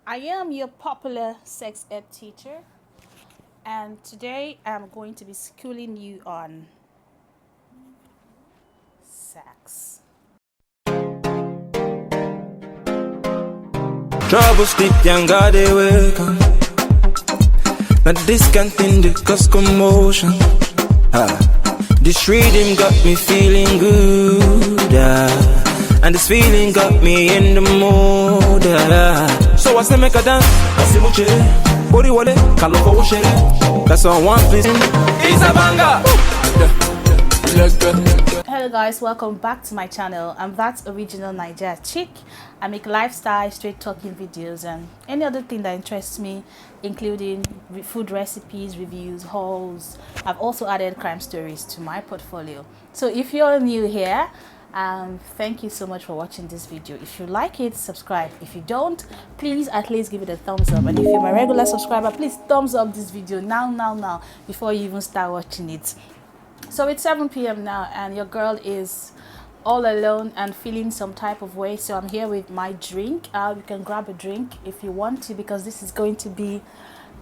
I am your popular sex ed teacher, and today I'm going to be schooling you on sex. Trouble stick young God they welcome. Not this canteen they cause commotion. This rhythm got me feeling good, and this feeling got me in the mood. So what's the make a dance? Asimuche, body wale, kaloko washe. That's all one please. It's a banger. Hello guys, welcome back to my channel. I'm that original Niger chick. I make lifestyle, straight talking videos and any other thing that interests me, including food recipes, reviews, hauls. I've also added crime stories to my portfolio. So if you're new here, thank you so much for watching this video. If you like it, subscribe. If you don't, please at least give it a thumbs up. And if you're my regular subscriber, please thumbs up this video now before you even start watching it. So it's 7 p.m. now and your girl is all alone and feeling some type of way. So I'm here with my drink. You can grab a drink if you want to, because this is going to be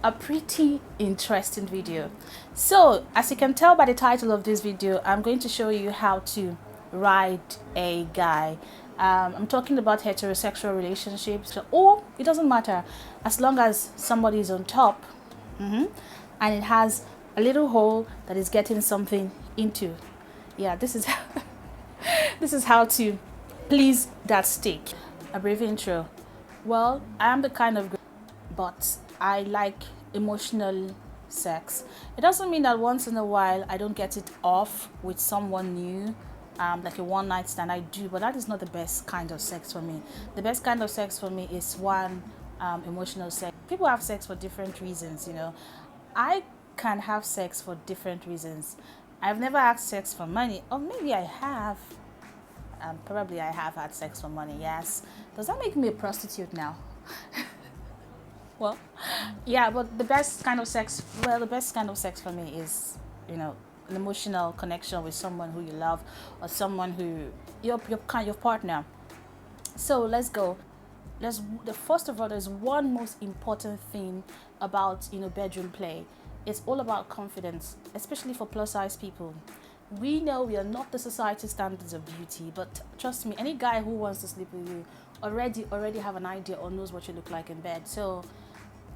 a pretty interesting video. So as you can tell by the title of this video, I'm going to show you how to ride a guy. I'm talking about heterosexual relationships, or it doesn't matter as long as somebody is on top and it has a little hole that is getting something into. Yeah, this is this is how to please that stick. A brief intro. Well, I am the kind of girl, but I like emotional sex. It doesn't mean that once in a while I don't get it off with someone new, like a one night stand. I do, but that is not the best kind of sex for me. The best kind of sex for me is one emotional sex. People have sex for different reasons, you know. I can have sex for different reasons. I've never had sex for money, or maybe I have. Probably I have had sex for money, yes. Does that make me a prostitute now? Well, yeah, but the best kind of sex, well, the best kind of sex for me is, you know, an emotional connection with someone who you love, or someone who your partner. So let's go. First of all, there's one most important thing about, you know, bedroom play. It's all about confidence, especially for plus size people. We know we are not the society standards of beauty, but trust me, any guy who wants to sleep with you already have an idea or knows what you look like in bed. So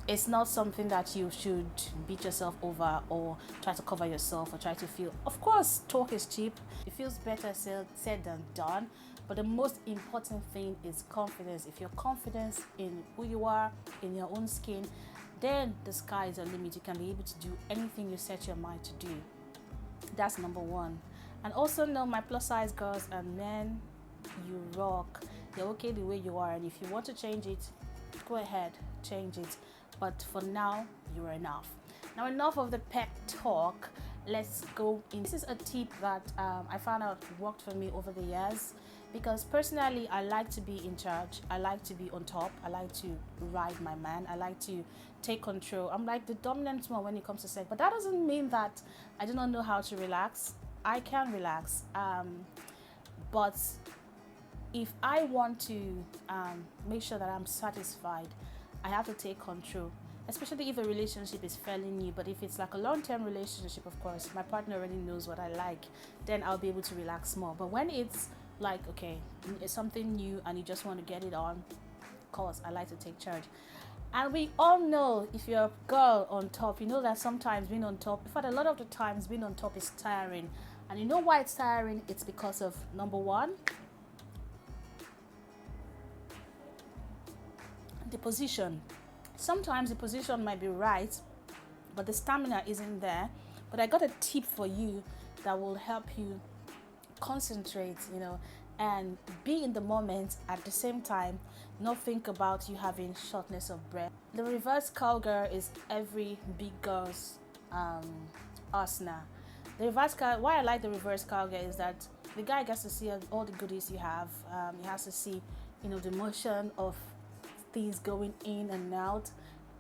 it's not something that you should beat yourself over or try to cover yourself or try to feel. Of course, talk is cheap. It feels better said than done. But the most important thing is confidence. If you're confident in who you are, in your own skin, then the sky is the limit. You can be able to do anything you set your mind to do. That's number one. And also know, my plus size girls and men, you rock. You're okay the way you are, and if you want to change it, go ahead, change it. But for now, you're enough. Now, enough of the pep talk. Let's go in. This is a tip that I found out worked for me over the years, because personally I like to be in charge. I like to be on top. I like to ride my man. I like to take control. I'm like the dominant one when it comes to sex, but that doesn't mean that I do not know how to relax. I can relax, but if I want to make sure that I'm satisfied, I have to take control, especially if a relationship is fairly new. But if it's like a long-term relationship, of course my partner already knows what I like, then I'll be able to relax more. But when it's like, okay, it's something new and you just want to get it on, of course I like to take charge. And we all know, if you're a girl on top, you know that sometimes being on top, in fact a lot of the times being on top is tiring. And you know why it's tiring? It's because of, number one, the position. Sometimes the position might be right, but the stamina isn't there. But I got a tip for you that will help you concentrate, you know, and be in the moment at the same time, not think about you having shortness of breath. The reverse cowgirl is every big girl's asana. The reverse cow, why I like the reverse cowgirl is that the guy gets to see all the goodies you have. He has to see, you know, the motion of things going in and out.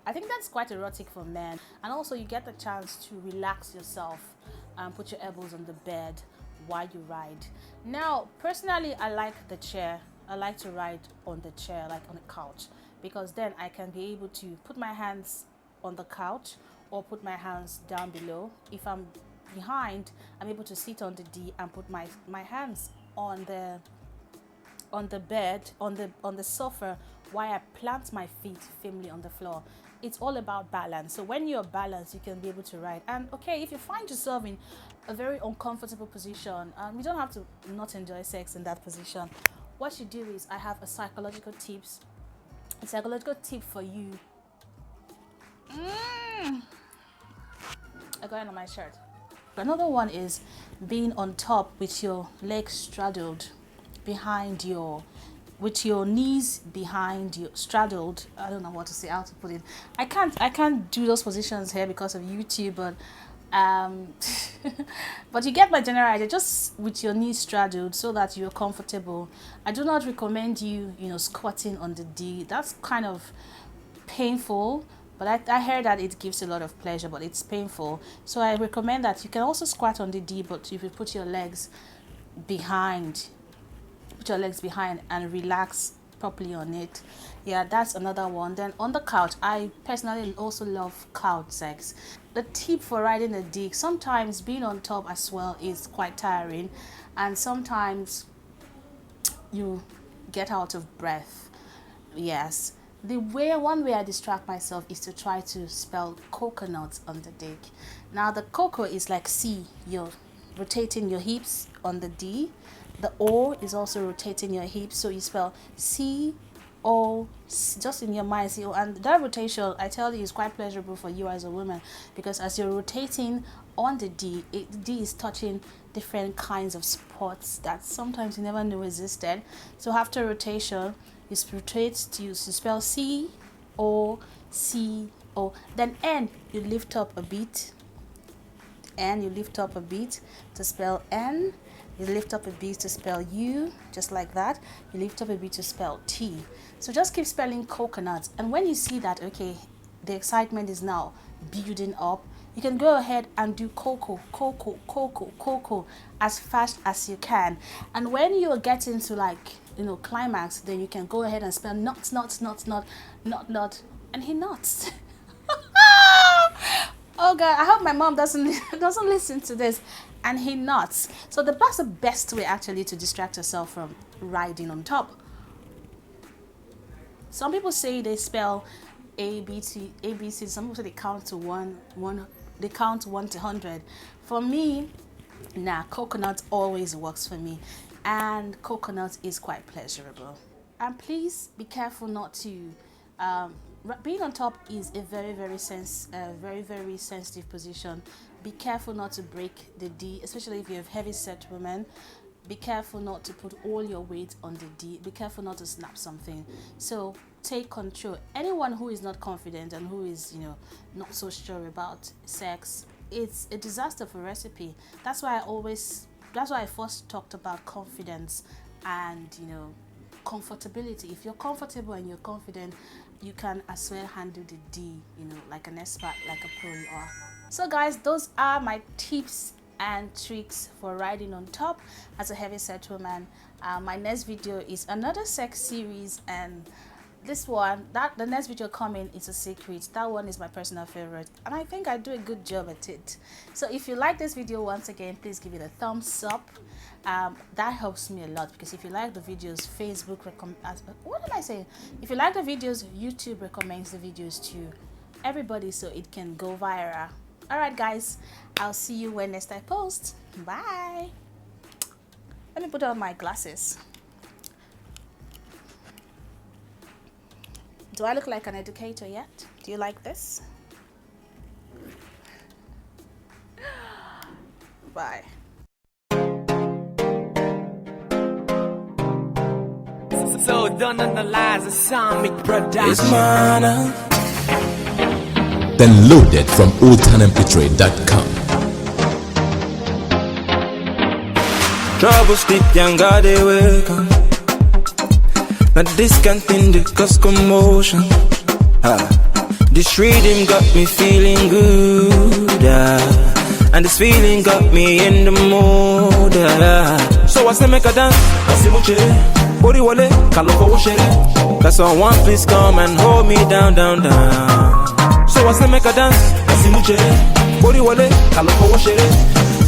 I think that's quite erotic for men. And also you get the chance to relax yourself and put your elbows on the bed while you ride. Now, personally, I like the chair. I like to ride on the chair, like on a couch, because then I can be able to put my hands on the couch or put my hands down below. If I'm behind, I'm able to sit on the D and put my hands on the bed, on the sofa, while I plant my feet firmly on the floor. It's all about balance. So when you're balanced, you can be able to ride. And okay, if you find yourself in a very uncomfortable position, you don't have to not enjoy sex in that position. What you do is, I have a psychological tip for you. I got it on my shirt. Another one is being on top with your legs straddled behind with your knees behind you, straddled. I don't know what to say, how to put it. I can't do those positions here because of YouTube, but but you get my general idea. Just with your knees straddled so that you're comfortable. I do not recommend you squatting on the D. That's kind of painful, but I heard that it gives a lot of pleasure, but it's painful. So I recommend that you can also squat on the D, but if you put your legs behind and relax properly on it. Yeah, that's another one. Then on the couch, I personally also love couch sex. The tip for riding a D, sometimes being on top as well is quite tiring, and sometimes you get out of breath. Yes, one way I distract myself is to try to spell coconut on the dick. Now the coco is like C, you're rotating your hips on the D. The O is also rotating your hips, so you spell C-O, just in your mind, C-O. And that rotation, I tell you, is quite pleasurable for you as a woman, because as you're rotating on the D, the D is touching different kinds of spots that sometimes you never knew existed. So after rotation, you rotate to spell C-O, C-O. Then N, you lift up a bit. N, you lift up a bit to spell N. You lift up a bit to spell U, just like that. You lift up a bit to spell T. So just keep spelling coconut. And when you see that, okay, the excitement is now building up, you can go ahead and do cocoa, cocoa, cocoa, cocoa as fast as you can. And when you're getting to climax, then you can go ahead and spell nuts, nuts, nuts, nut, nut, nut, and he nuts. Oh God, I hope my mom doesn't listen to this. And he nuts. So that's the best way actually to distract yourself from riding on top. Some people say they spell A, B, C. Some people say they count to one. They count 1 to 100. For me, coconut always works for me, and coconut is quite pleasurable. And please be careful not to. Being on top is a very, very sensitive position. Be careful not to break the D, especially if you're a heavy-set woman. Be careful not to put all your weight on the D. Be careful not to snap something. So take control. Anyone who is not confident and who is, not so sure about sex, it's a disaster for recipe. That's why I first talked about confidence and, comfortability. If you're comfortable and you're confident, you can as well handle the D, like an expert, like a pro you are. So guys, those are my tips and tricks for riding on top as a heavy-set woman. My next video is another sex series, and the next video coming is a secret. That one is my personal favorite, and I think I do a good job at it. So if you like this video, once again, please give it a thumbs up. That helps me a lot, because if you like the videos, Facebook recommends. What am I saying? If you like the videos, YouTube recommends the videos to everybody, so it can go viral. All right, guys, I'll see you when next I post. Bye. Let me put on my glasses. Do I look like an educator yet? Do you like this? Bye. So don't analyze the Sonic production. It's mana. Then loaded from oldtimeemp3.com. Trouble stick younger they welcome. Now this can't in the cause commotion. This rhythm got me feeling good. And this feeling got me in the mood. So what's the make a dance? Body wale, kalo ko shere. Can someone please come and hold me down, down, down? So I say make a dance.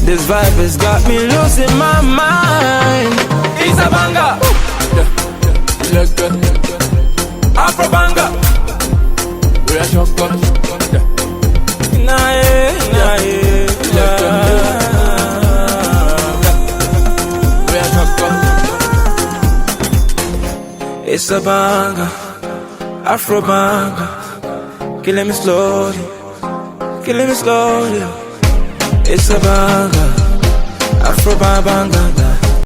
This vibe has got me losing my mind. It's a banger. Afro banger. We are chocolate. It's a banger, Afro banger, killing me slowly, killing me slowly. It's a banger, Afro banger.